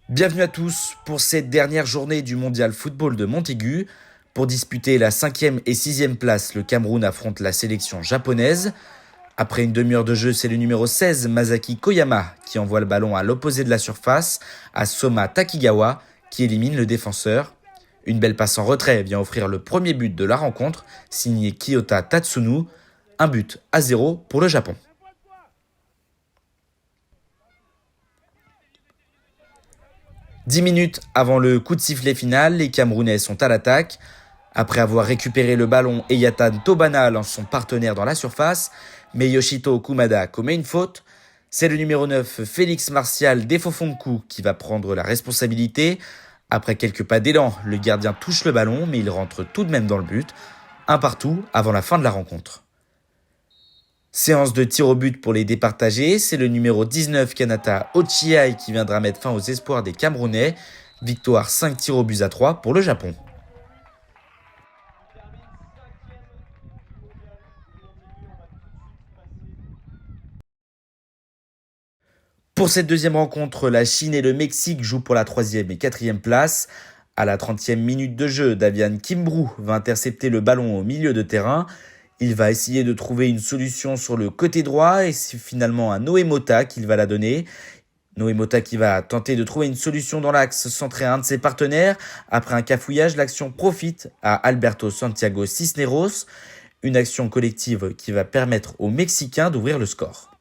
Bienvenue à tous pour cette dernière journée du Mondial Football de Montaigu. Pour disputer la 5e et 6e place, le Cameroun affronte la sélection japonaise. Après une demi-heure de jeu, c'est le numéro 16, Masaki Koyama, qui envoie le ballon à l'opposé de la surface, à Soma Takigawa, qui élimine le défenseur. Une belle passe en retrait vient offrir le premier but de la rencontre, signé Kiyota Tatsunu. Un but à 0 pour le Japon. 10 minutes avant le coup de sifflet final, les Camerounais sont à l'attaque. Après avoir récupéré le ballon, Eyatan Tobana lance son partenaire dans la surface, mais Yoshito Kumada commet une faute. C'est le numéro 9, Félix Martial Defofonku, qui va prendre la responsabilité. Après quelques pas d'élan, le gardien touche le ballon, mais il rentre tout de même dans le but. Un partout avant la fin de la rencontre. Séance de tir au but pour les départager, c'est le numéro 19 Kanata Ochiai qui viendra mettre fin aux espoirs des Camerounais. Victoire 5 tirs au but à 3 pour le Japon. Pour cette deuxième rencontre, la Chine et le Mexique jouent pour la 3e et 4e place. À la 30e minute de jeu, Davian Kimbrou va intercepter le ballon au milieu de terrain. Il va essayer de trouver une solution sur le côté droit et c'est finalement à Noé Mota qu'il va la donner. Noé Mota qui va tenter de trouver une solution dans l'axe centré à un de ses partenaires. Après un cafouillage, l'action profite à Alberto Santiago Cisneros. Une action collective qui va permettre aux Mexicains d'ouvrir le score.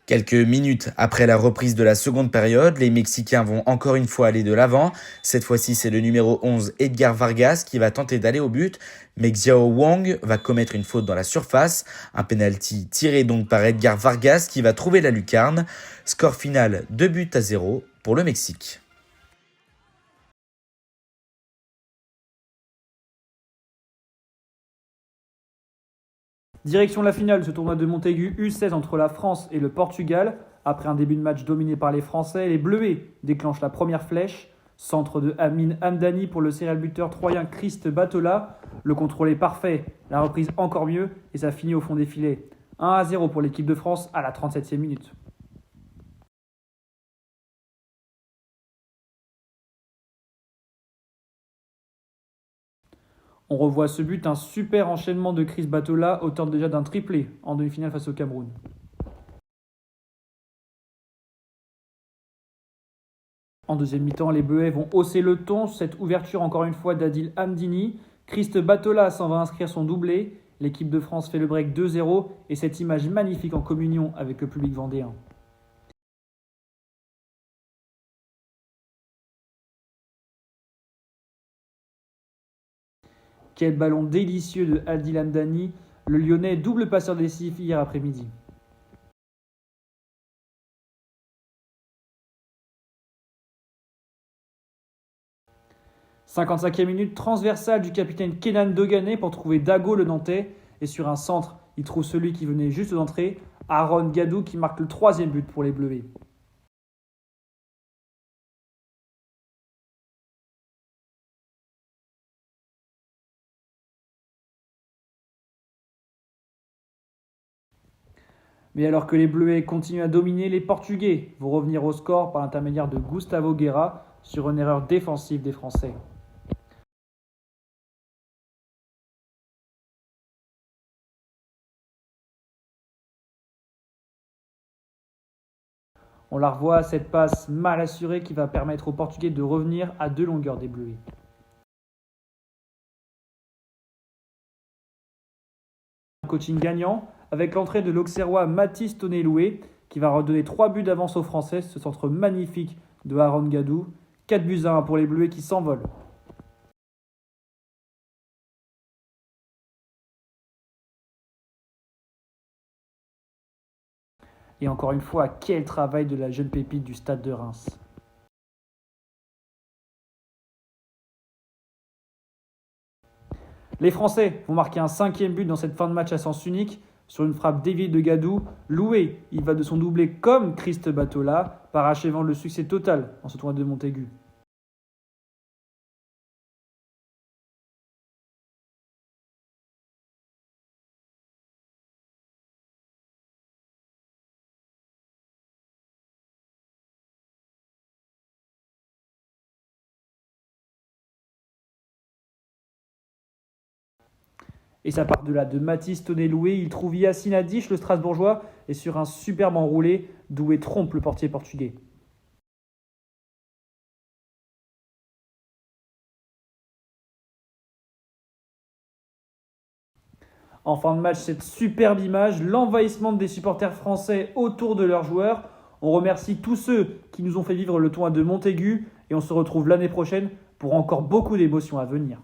Quelques minutes après la reprise de la seconde période, les Mexicains vont encore une fois aller de l'avant. Cette fois-ci, c'est le numéro 11, Edgar Vargas, qui va tenter d'aller au but, mais Xiao Wang va commettre une faute dans la surface. Un penalty tiré donc par Edgar Vargas qui va trouver la lucarne. Score final 2 buts à 0 pour le Mexique. Direction la finale de ce tournoi de Montaigu U16 entre la France et le Portugal. Après un début de match dominé par les Français, les Bleuets déclenchent la première flèche. Centre de Amin Hamdani pour le serial buteur troyen Christ Batola. Le contrôle est parfait, la reprise encore mieux et ça finit au fond des filets. 1-0 pour l'équipe de France à la 37e minute. On revoit ce but, un super enchaînement de Chris Batola, auteur déjà d'un triplé en demi-finale face au Cameroun. En deuxième mi-temps, les Bleuets vont hausser le ton. Cette ouverture encore une fois d'Adil Hamdini. Christ Batola s'en va inscrire son doublé. L'équipe de France fait le break 2-0 et cette image magnifique en communion avec le public vendéen. Quel ballon délicieux de Adil Hamdani, le Lyonnais double passeur décisif hier après-midi. « 55e minute, transversale du capitaine Kenan Dogané pour trouver Dago le Nantais. Et sur un centre, il trouve celui qui venait juste d'entrer, Aaron Gadou qui marque le 3e but pour les Bleuets. Mais alors que les Bleuets continuent à dominer, les Portugais vont revenir au score par l'intermédiaire de Gustavo Guerra sur une erreur défensive des Français. On la revoit, cette passe mal assurée qui va permettre aux Portugais de revenir à 2 longueurs des Bleuets. Un coaching gagnant avec l'entrée de l'Auxerrois Mathis Tonneloué qui va redonner 3 buts d'avance aux Français. Ce centre magnifique de Aaron Gadou. 4 buts à 1 pour les Bleuets qui s'envolent. Et encore une fois, quel travail de la jeune pépite du Stade de Reims. Les Français vont marquer un 5e but dans cette fin de match à sens unique. Sur une frappe déviée de Gadou, Loué, il va de son doublé comme Christ Batola, parachevant le succès total en ce tournoi de Montaigu. Et ça part de là, de Mathis Tonnet-Loué, il trouve Yacine Adich, le Strasbourgeois, et sur un superbe enroulé, Doué trompe le portier portugais. En fin de match, cette superbe image, l'envahissement des supporters français autour de leurs joueurs. On remercie tous ceux qui nous ont fait vivre le tournoi de Montaigu et on se retrouve l'année prochaine pour encore beaucoup d'émotions à venir.